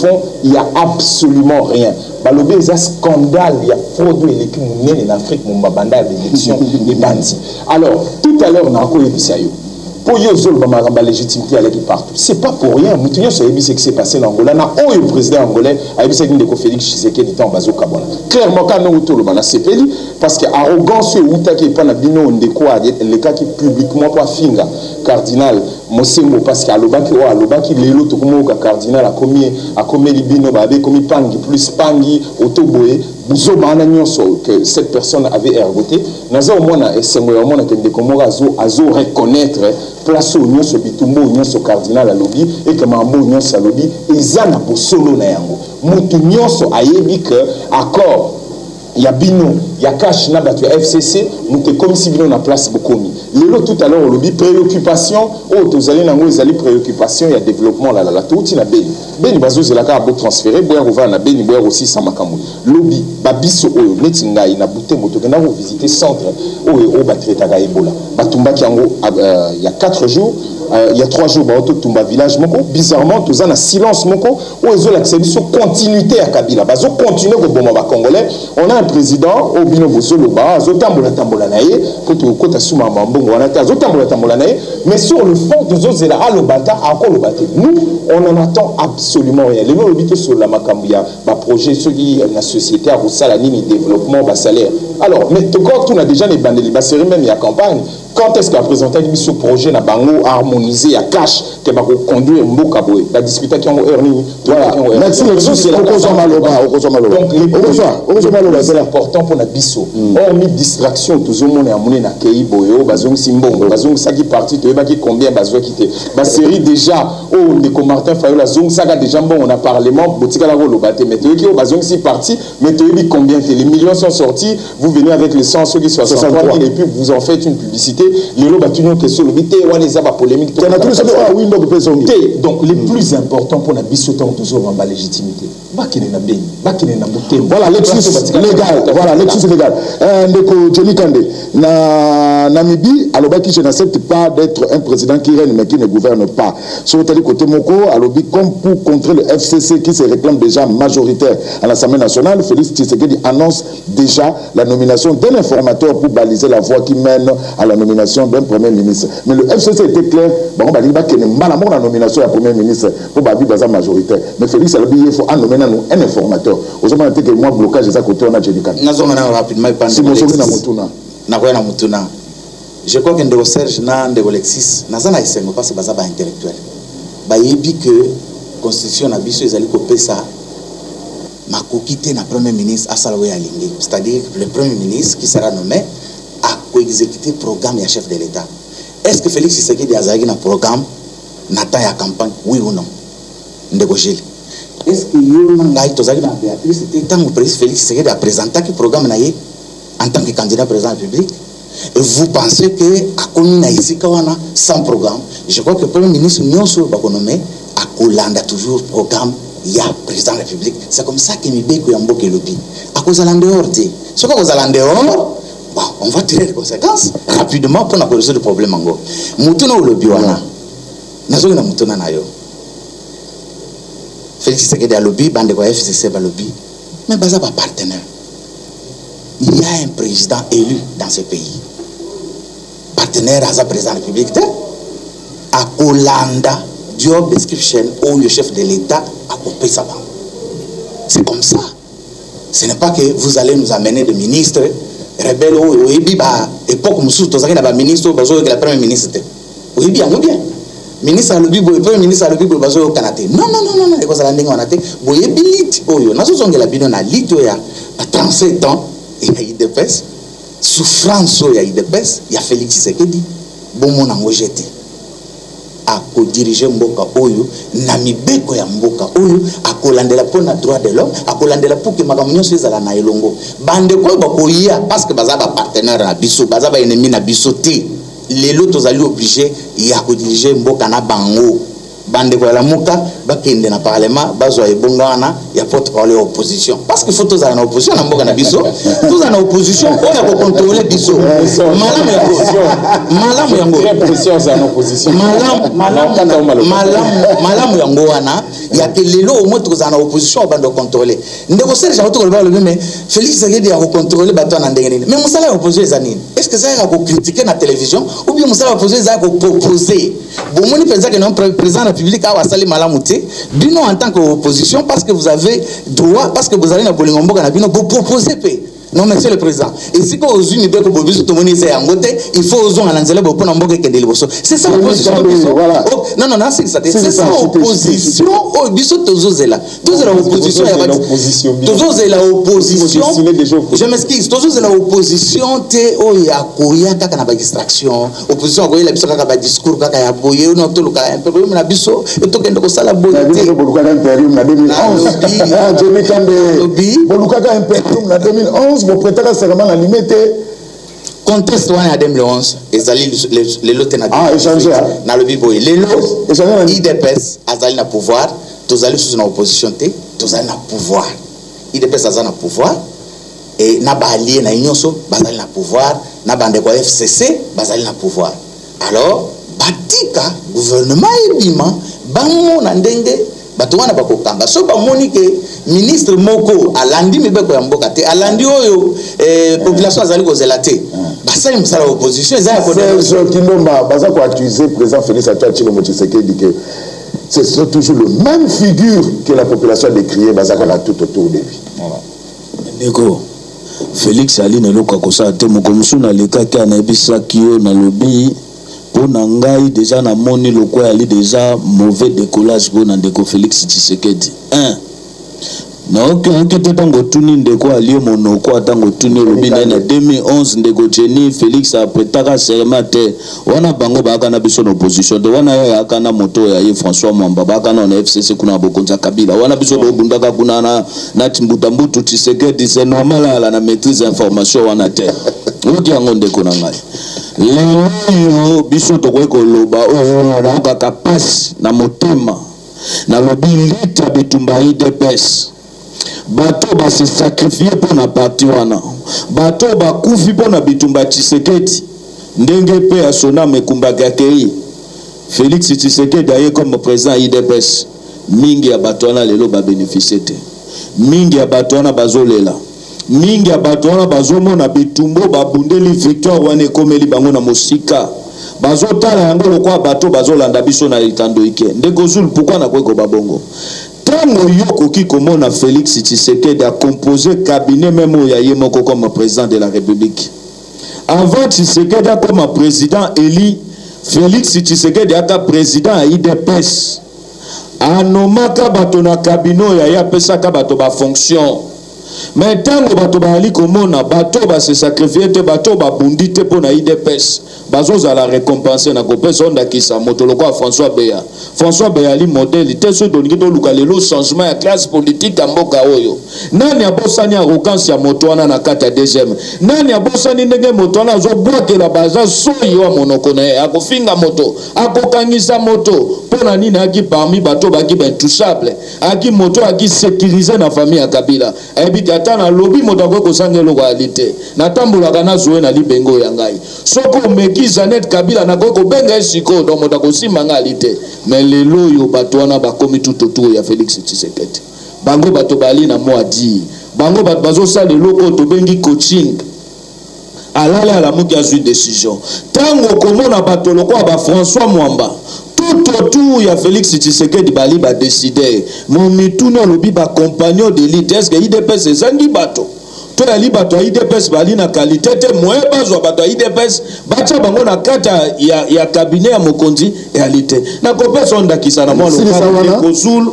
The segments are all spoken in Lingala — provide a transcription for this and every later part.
fond, il n'y a absolument rien. Balobi, il y a un scandale, il y a fraude et l'équipe en Afrique, mon babanda, l'élection des bandits. Alors, tout à l'heure, on a encore eu pour la légitimité à l'équipe partout. C'est pas pour rien. Nous savons ce qui s'est passé en Angola. Le président angolais a dit que Félix Tshisekedi était en bazo Kabona. Clairement, quand nous avons dit c'est parce que l'arrogance qui est pas na bino ndeko les cas qui publiquement pas finga cardinal Mosembo parce que alobaki lelo to komo ka cardinal a commis libino ba be commis pangi plus pangi otoboé buzo bana nyonso que cette personne avait ergoté naza au mona esengo ya mona kende komo azo reconnaître place au nyonso bitumbo nyonso cardinal a lobby et que mambo nyonso a lobby ezana po solo na yango mutu nyonso ayebi que accord il y a Bino, il y a Cash, il y a FCC, nous sommes comme si Bino na place beaucoup mis. Lélo tout à l'heure, on dit préoccupation, vous allez dans les préoccupations, il y a développement là, tout il y a Beni. Beni bazo c'est la carte pour transférer, boire on va na Beni, boire aussi sans makamou. Lobby, babiso oyo, netinga ina bouté moto, que nous visiter centre, oyo battre taga Ebola. Batumba qui il y a 4 jours. Il y a 3 jours, au Tumba village, bizarrement, tout en silence, où ils ont l'accès à continuité à Kabila. Ils ont continué au bon moment congolais. On a un président, au Bino Bosoloba, ils ont tambola naïe, côté Souma Mambongo, ils ont tambola naïe, mais sur le fond, tous autres, c'est là, le bata, encore le bata. Nous, on en attend absolument rien. Les gens sur la Makambouya, le projet, ceux qui la société, à Roussalanini, développement, salaire. Alors, mais quand on a déjà les bandes, les basseries, même il y a campagne. Quand est-ce qu'on a présenté ce projet na bango harmonisé à cash que va conduire Mboka Boy la discuter qui ont erni merci c'est c'est important pour la biso on mis distraction tous au monde à monnaie na kei boyo bazong simbongo bazong saki parti tu vois qui combien bazo quitter ba série déjà oh Ndeko Martin Fayola zong saka déjà bon on a parlement botika la rolo baté mais tu qui bazong si parti mais tu vois combien les millions sont sortis vous venez avec les 100 ceux qui 63 000 et puis vous en faites une publicité. Les lobatunions qui sont les polémiques. Donc, le plus important pour la bissoton, toujours en bas légitimité. Voilà, l'excuse légal. Voilà, l'excuse légal. Ndeko Johnny Kandé, na Namibie, Alobaki, je n'accepte pas d'être un président qui règne mais qui ne gouverne pas. Sur le côté Moko, Alobi, comme pour contrer le FCC qui se réclame déjà majoritaire à l'Assemblée nationale, Félix Tshisekedi annonce déjà la nomination d'un informateur pour baliser la voie qui mène à la nomination d'un premier ministre. Mais le FCC était clair, bon, on va dire qu'il y a la nomination du premier ministre pour la majoritaire. Mais Félix Alobi, il faut nommer un informateur. Aujourd'hui, on a que moi blocage de ça côté on a Jédikan. Je crois que Ndeko Serge na Ndeko Alexis nazana isengo parce que bazaba intellectuel. Ba yebi que constitution na biso ezali kopesa makokité na premier ministre asalawe alingi. C'est-à-dire le premier ministre qui sera nommé a co-exécuter programme et chef de l'État. Est-ce que Félix Tshisekedi azali na programme na temps ya campagne oui ou non? Ndeko Gilles. Est-ce que c'était tant que Félix Tshisekedi a présenté le programme en tant que candidat président de la République? Et vous pensez que à Komina ici sans programme, je crois que le Premier ministre Nyonso Bakonome a Kolanda toujours programme il y a président de la République. C'est comme ça que Mibeko Yamboke Lobi. À cause de l'endehors, ce que vous allez en dehors, on va tirer les conséquences rapidement pour résoudre le problème. Moutouna ou Lobi wana, nazona Moutouna nayo. Félix Tshisekedi a lobby, bande de FCC a lobby, mais baza pas partenaire. Il y a un président élu dans ce pays. Partenaire à sa président de la République, à Kolanda, job description, où le chef de l'État a coupé sa banque. C'est comme ça. Ce n'est pas que vous allez nous amener des ministres, rebelles, ou ébiba, époque où nous avons ministre, ou la première ministre. Oui, bien, oui, bien. Ministre le Bible, le premier ministre le Bible, bazo au Canada. Non, et quoi ça l'ending on a été. Boye bilit, oyo. Nazo zonge la bino na lito ya 37 ans. Il y a eu des pèses. Souffrance, il y a eu des pèses. Il y a Félix Tshisekedi. Bon mon ango jeté. A co-diriger Mboka oyo. Namibeko ya Mboka oyo. A kolandela pour na droit de l'homme. A kolandela pour que magamunyo soit la na elongo. Bande ko bako ya parce que baza ba partenaire na biso, baza ba ennemi na biso te. Les lots aux alliés obligés, il y a que diriger Mboka na bango. bande ko la muka bakende na parlement bazo ebongana ya porte-parole opposition parce que faut tous en opposition na mboka na biso tous en opposition on a ko contrôler biso malamu yango pression en opposition malamu yango wana ya que lelo au moins tous en opposition bande contrôler ndeko Serge auto ko ba le mais Félix Tshisekedi a ko contrôler bato na ndenge nini mais musala opposition ezanini est-ce que ça a ko critiquer na télévision ou bien musala opposition ça ko proposer bon moni président que non président de la République a wasali malamouté bino en tant qu'opposition parce que vous avez droit parce que vous allez na bolingo mboka na bino vous proposez paix. Non, monsieur le président. Et si vous avez une idée que vous avez il faut oser en lancer pour na mboka kende liboso. C'est ça l'opposition. Voilà. Non, c'est ça. C'est ça l'opposition. Oh, biso tozozela. Tozozela opposition. Tozozela opposition. Je m'excuse. Tozozela opposition te o ya koya kaka na ba distraction. Opposition ko yela biso kaka ba discours kaka ya boye no to luka un peu na biso to kende ko sala boye te. Boluka imperium na 2011. Johnny Kande. Boluka imperium na 2011. Vous prêtez serment à limiter. Conteste en 2011, les lots échangé. Dans le biboy. Les lots, IDPS, Azali na pouvoir, tous allés sous une opposition, tous allés na pouvoir. IDPS Azali na pouvoir, et na ba allié na Ignyoso, Bazali na pouvoir, na bande ko FCC, Bazali na pouvoir. Alors, batika, gouvernement ebima, bango na ndenge, bato wana bakokamba so bamoni ke ministre moko alandi mibeko ya mboka te alandi oyo population azali kozela te basali musala opposition eza ya Serge Kilomba baza ko accuser président Félix Antoine Tshilombo Tshisekedi que c'est toujours le même figure que la population a décrié baza ko la tout autour de lui. Voilà. Ndeko Félix ali na loka ko sa te moko musuna leka ka na ebisaki yo na lobby. Pour Nangai, déjà, na moni le quoi ali déjà mauvais décollage pour Nandeko Félix Tshisekedi. Non, que tango tuni ndeko ali monoko tango tuni robina na 2011 ndeko Jenny Félix a prétaka serment te wana bango ba kana biso na opposition de wana ya kana moto ya François Mwamba ba kana na FCC kuna bokonza Kabila wana biso do bundaka kuna na Timbutambutu Tshisekedi c'est normal ala na maîtrise information wana te oki yango ndeko na ngai lelo biso to ko loba o na kaka passe na motema na lobilita bitumba IDPS bato ba se sacrifier pour na parti wana bato ba kufi pour na bitumba Tshisekedi ndenge pe asona mekumba kakei Félix Tshisekedi aye comme président IDPS mingi ya bato wana lelo ba bénéficier te mingi ya bato wana bazolela mingi ya bato wana bazomona bitumbo babundeli victoire wana ekomeli bango na mosika bazotala yango lokwa bato bazolanda biso na litando ike ndeko zulu pourquoi na kweko babongo tango yoko ki komona Félix Tshisekedi a composé cabinet même ya yemoko comme président de la République avant Tshisekedi comme président élu Félix Tshisekedi aka président à IDPS anomaka bato na cabinet ya yapesaka bato ba fonction mais tango bato bali komona bato ba se sacrifier te bato ba bundi te pour na IDPS bazo za la récompenser na kopesa onda kisa moto lokwa François Beya li modèle te so doniki to luka lelo changement ya classe politique ya mboka oyo nani abosani arrogance ya moto wana na kata deuxième nani abosani ndenge moto wana zo bwakela baza soyi wa monoko na akofinga moto akokangisa moto pona nini aki parmi bato baki ben touchable aki moto aki sécuriser na famille ya Kabila ebi ata na lobi moto ko sangelo kwa alite na tambula na zoe na libengo ya ngai soko meki Zanet Kabila na koko benga esiko do moto ko simanga alite mais lelo yo bato wana bakomi tout autour ya Félix Tshisekedi bango bato bali na moadi bango bato bazo sa lelo ko to bengi coaching alala la muki a une décision tango komona bato lokwa ba François Mwamba tout autour ya Félix Tshisekedi bali ba décider mon mituno lobi ba compagnon d'élite est-ce que IDPS ezangi bato to ya libato ya IDPS bali na qualité te moye bazwa bato ya IDPS bacha bango na kata ya cabinet ya mokonzi réalité na kopesa ondakisa na mwana kozul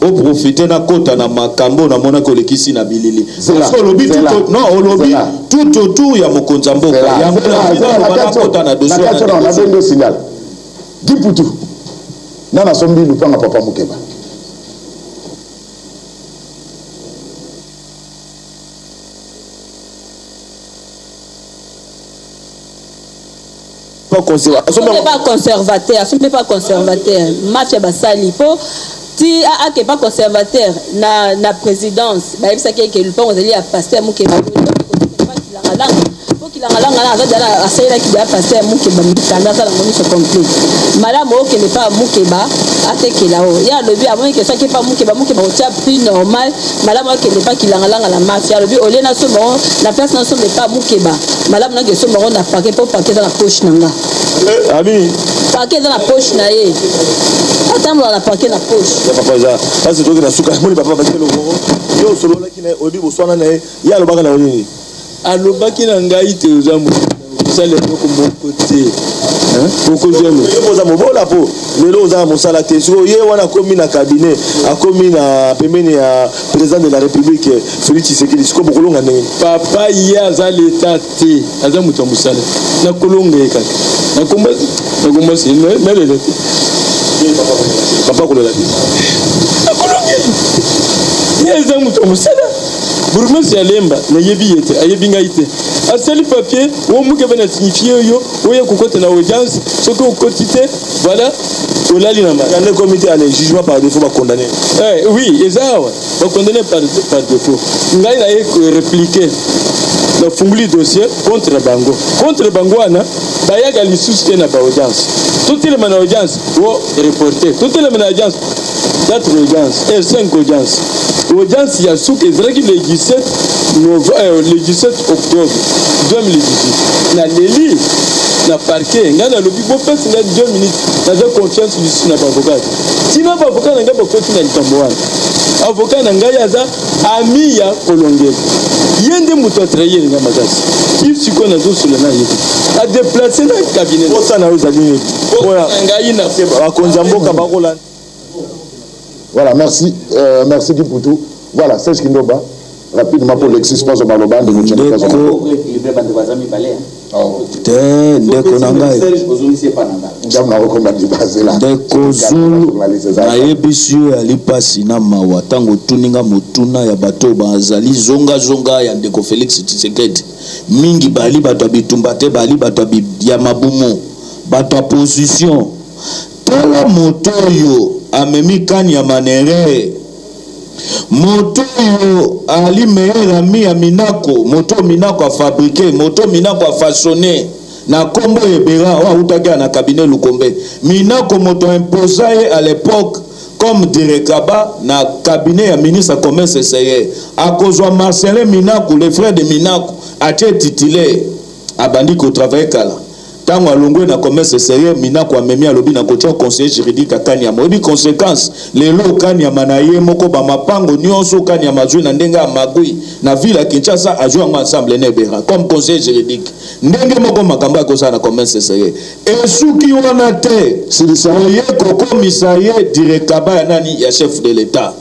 o profiter na kota na makambo na mona kolekisi na bilili parce que lobi tout non o lobi tout autour ya mokonza mboka ya mboka kota na dossier na bendo signal Diputu nana sombi lupanga papa Mukeba pas conservateur. Assume pas conservateur. Mafia basali po ti a que pas conservateur na présidence. Ba ça que le pont ozali a pasteur muke ba qu'il a la assailla qui a passé à Moukeba, Mikanda, ça la monnaie complète. Madame Oke n'est pas Moukeba, à ce qu'il a. Il y a le but à moins que ça qui n'est pas Moukeba, Moukeba, au tient plus normal. Madame Oke n'est pas qu'il a la mafia. Le but, au lieu de ce moment, la place n'est pas Moukeba. Madame n'a que ce moment, on a paquet pour paquet dans la poche. Ami. Paquet dans la poche, naïe. Attends, on a paquet dans la poche. Papa, ça c'est toi qui as souka. Moi, papa, parce que le gros, yo solo là qui n'est au début, au soir, il y a le bac à la rue. alobaki na ngai te ozamu sala eloko moko te okozelo oza mobola po lelo oza mosala te siko ye wana akomi na cabinet akomi na pembeni ya président de la république Félix Tshisekedi siko bokolonga ndenge papa ye aza leta te aza moto ya mosala nakolonga ye kaka nakomba si nalela te papa kolela te nakolonga ye aza moto ya mosala bourgmestre alemba nayebi ye te ayebi ngai te asali papier wo muke bana signifie yo oye kokota na audience soki okoti te voilà olali na mala le comité a le jugement par défaut va condamner oui ezawa va condamner par défaut ngai na ye répliquer na funguli dossier contre bango wana bayaga lisusu te na ba audience totelema na audience wo reporter totelema na audience 4 audience et 5 audience audience ya souk ezalaki le 17 octobre 2018 na leli na parquet nga na lobi bopesi nga 2 minutes naza confiance lisusu na baavocat tina baavocat na ngai bakoti na likambo wana avocat na ngai aza ami ya kolongela ye nde moto atrahir nga makasi kisikoyo nazosola na ye adeplace na cabinet osana oyo ezali nini ngai na bakonzi ya mboka bakolanda. Voilà, merci, merci Guy Poutou. Voilà, Serge Kindoba, rapidement pour l'existence de Maloban de Mouchani. ndeko na ngai nayebi si oyo ali mpasi na mawa ntango otuninga motuna ya bato bazali zonga ya ndeko Félix Tshisekedi mingi bali bato ya bitumba te bali bato ya mabumu bato ya position tala moto oyo amemi kani ya manere moto oyo ali meilleur ami ya minako moto minako a fabriqué moto minako a façonné na kombo ebera wa utaka na cabinet Lukombe minako moto imposé à l'époque comme direcaba na cabinet ya ministre commerce essayé a kozwa Marcelin Minako le frère de Minako a été titulaire abandi ko travailler kala tango alongwe na commerce sérieux Minako amemi alobi na kotia conseiller juridique akani ya mobi conséquence lelo kani ya manaye moko ba mapango nyonso kani ya mazwi na ndenga magui na ville Kinshasa ajua ensemble nebera comme conseiller juridique ndenge moko makamba ko sana commerce sérieux esuki wana te oye kokomisa ye direcaba ya nani ya chef de l'état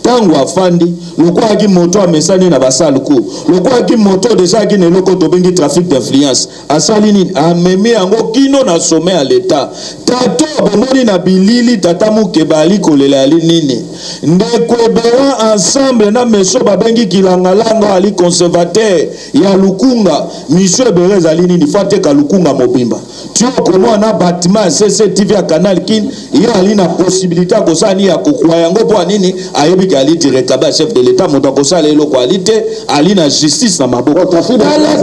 tango afandi lokwaki moto amesani na basaluku lokwaki moto deja ki neloko tobengi trafic d'influence asali nini amemi yango kino na sommet à l'état tato bomoni na bilili tata Mukeba ali kolela ali nini ndeko ebera ensemble na meso babengi kilangalango ali conservateur ya Lukunga monsieur Berez ali nini fateka Lukunga mobimba tio komo na bâtiment CCTV ya Canal Kin ya ali na possibilité kosani ya kokwa yango po nini ayebi ali directeur chef de l'état moto kosala eloko alite ali na justice na maboko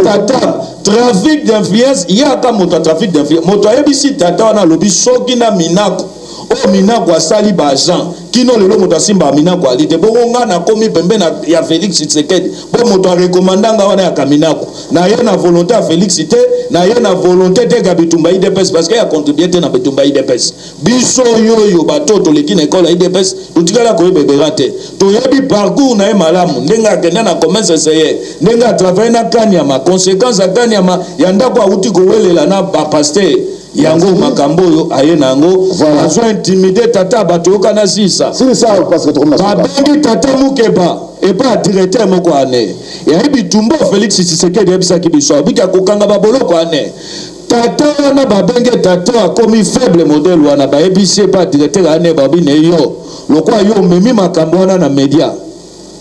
tata trafic d'influence yaka moto trafic d'influence moto ayebisi tata wana lobi soki na Minako o Minako asali ba agent kino lelo moto asimba Minako alite bongo na komi pembe na ya Félix Tshisekedi bo moto recommandanga wana ya Minako na ye na volonté ya Félix te na ye na volonté te ga bitumba IDPS parce que ya contribuer te na bitumba IDPS biso yoyo batoto leki na école IDPS tutikala ko yebebera te to yebi parcours na ye malamu ndenga kenda na commerce essayé ndenga travailler na kanyama conséquence akanyama ya ndako auti ko welela na ba pasteur yango makambo yo aye nango azo intimider tata bato kana sisa c'est ça parce que babengi tata Mukeba et pas directeur moko ane ya bitumba Félix Tshisekedi ebisaki biso bika kokanga baboloko ane tata wana babenge tata akomi faible modèle wana ba ebisi pas directeur ane babine yo lokwa yo memi makambo wana na media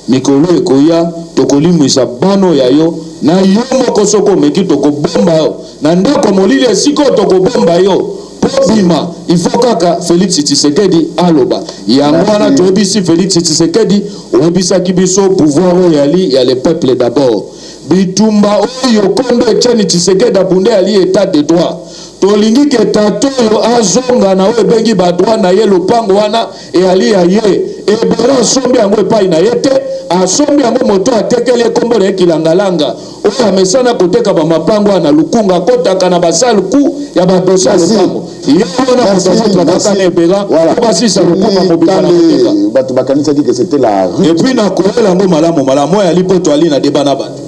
mikolo ekoya tokolimwisa bano ya yo na yo moko soko meki tokobomba yo na ndako molili esiko tokobomba yo po bima il faut kaka Félix Tshisekedi aloba yango wana toyebisi Félix Tshisekedi oyebisaki biso pouvoir oyali ya le peuple d'abord bitumba oyo kondo Etienne Tshisekedi abunde ali état de droit tolingi ke tato yo azonga na oyo ebengi badroit na ye lopango wana eyali ya ye ebera asombi yango epai na ye te asombi yango moto atekeli ekombo na ye kilangalanga oyo amesana koteka bamapango wana lukunga akotaka na basaluku ya badosa lopango ye wana motoakotraka na ebera po basisa lokunga mobika na koteka bato bakanisaki que c'était la rue epuis na koyela yango malamu oyo ali po toali na deba na bato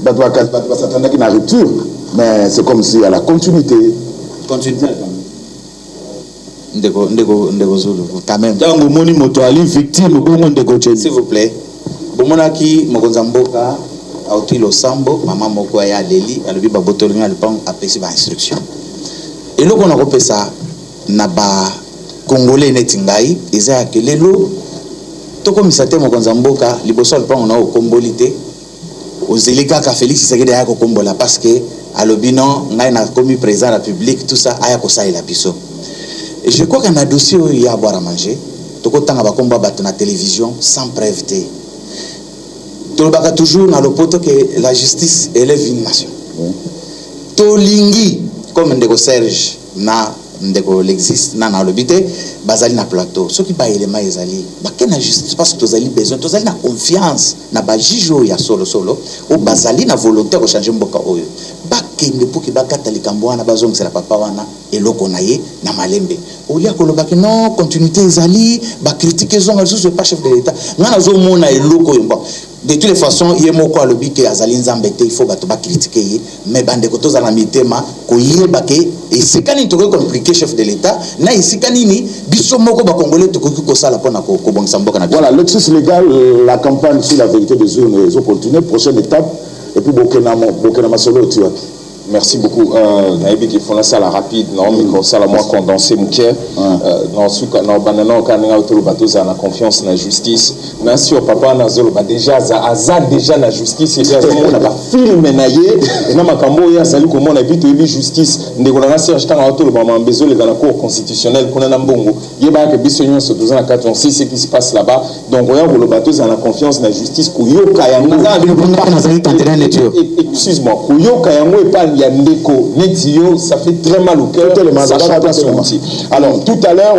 bato basatandaki na rupture. Mais c'est comme si à la continuité. Continuité Ndeko Zulu, quand même. Tango moni moto ali victime bongo ndeko Cheni. S'il vous plaît. Bomonaki mokonza mboka auti lo sambo mama moko ya leli alobi ba botolongi alipang apesi ba instruction. Eloko na kopesa na ba congolais neti ngai eza ya kelelo toko misate mokonza mboka liboso alipang na okombolite ozelika ka Félix Tshisekedi ya kokombola parce que alobino ngai na komi président de la République tout ça aya ko ça la biso et je crois qu'un dossier où il y a à boire à manger toko tanga ba komba bato na télévision sans preuve té to baka toujours na lopoto que la justice élève une nation to lingi comme ndeko Serge na ndeko l'existe na na lobité bazali na plateau ce qui ba élément ezali ba na justice parce que tozali besoin tozali na confiance na ba jijo ya solo o bazali na volonté ko changer mboka oyo ba kende pour que ba katalika mbwana bazongisa papa wana eloko na ye na malembe olia ko lobaki non continuité ezali ba critiquer zonga sous pas chef de l'état ngana zo mona eloko yo de toutes les façons il y a moko alobi que azali nzambe te il faut bato ba critiquer mais bande ko tozala mitema ko yeba ke et c'est quand il toko compliqué chef de l'état na isikani ni biso moko ba congolais toko ko sala pona ko bongisa mboka na voilà l'exercice légal la campagne sur la vérité des urnes ils ont continué prochaine étape et puis Bokena Masolo tu vois. Merci beaucoup. Naïbi qui font ça la rapide, non, mais comme ça la moins condensé, mouké. Non, souka, non, banana, quand on a autour de bateau, on a confiance dans la justice. Non, si au papa, on a déjà, déjà la justice, et on a film naïe, et non, ma cambo, il y a salut comment on a vu la justice. Nous avons Serge Tang autour de maman Bézol dans la cour constitutionnelle, qu'on a un bongo. Il y a que Bissonion se 12 ans, 4 ans, c'est ce qui se passe là-bas. Donc, on a le bateau, on a confiance dans la justice. Kuyo Kayango. Excuse-moi, Kuyo Kayango et pas Yandeko, Netio, ça fait très mal au cœur. Alors, tout à l'heure,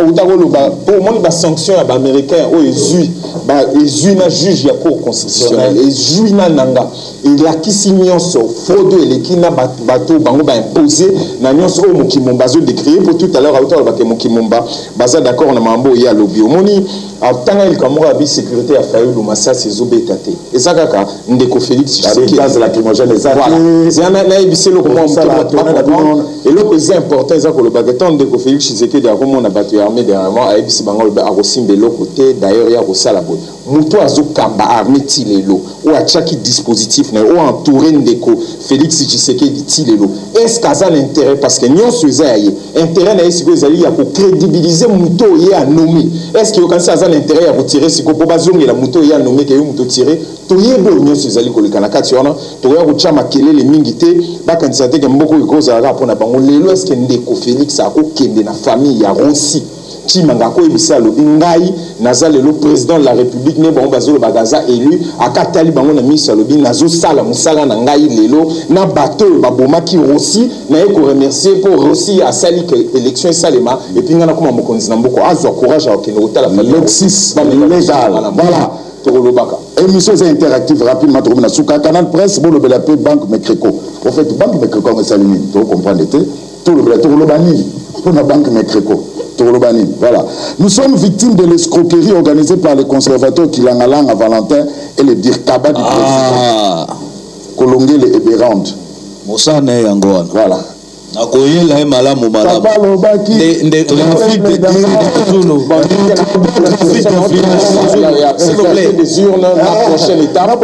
pour moi, la sanction américaine, il a juge la cour constitutionnelle, il a nanga, il a qui signe sur fraude et qui n'a bateau, bango imposé, n'a n'y a pas Mokimomba, je décrit pour tout à l'heure, autant que Mokimomba, basa d'accord, on a mambo, il y a lobby. Moni, en tant que Kamora a sécurité à faire le massa, c'est Zobétate. Et ça, kaka, Ndeko Félix, c'est qui gaz lacrymogène, c'est un c'est le comment et l'autre c'est important, c'est que le baguetton Ndeko Félix, c'est que derrière on a battu armée dernièrement, à Ebisi Bango, à Rosimbe, l'autre côté, d'ailleurs, il y a aussi la bonne. Mouto Azo Kamba, armée Tilelo, ou à chaque dispositif, ou entouré Ndeko Félix, Tshisekedi Tilelo. Est-ce qu'il y a l'intérêt, parce que nous sommes intérêt, il y a pour crédibiliser Mouto et à nommer. Est-ce qu'il y a l'intérêt à retirer ce qu'on peut pas la Mouto et à nommer, qu'il y a Mouto tiré? Tout y est bon, nous sommes allés le Kanaka, tu vois, tu vois, tu as maquillé les mingité, bah, quand ça a été beaucoup de choses à rappeler, on est-ce que Ndeko Félix a aucune de la famille, il y a aussi. Chimangako ebisa lo ngai nazale le président de la République ne bon bazolo bagaza élu akatali bango na misa lobi nazo sala musala na ngai lelo na bateau babomaki aussi na eko remercier pour aussi a sali que élection salema et puis ngana kuma mokonzi na mboko azwa courage à okene otala l'exis légal voilà Tolobaka émission interactive rapidement trop na suka canal presse bon le belapé banque Mekreko en fait banque Mekreko on salue tu comprends tout le belapé Tolobani pour la banque Mekreko. Voilà. Nous sommes victimes de l'escroquerie organisée par les conservateurs Kilangalang à Valentin et les Dirkaba du président. Kolongé les Ebérande. Moussane Yangoan. Voilà. Nakoyela e malamu malamu. S'il vous plaît, des urnes, la prochaine étape.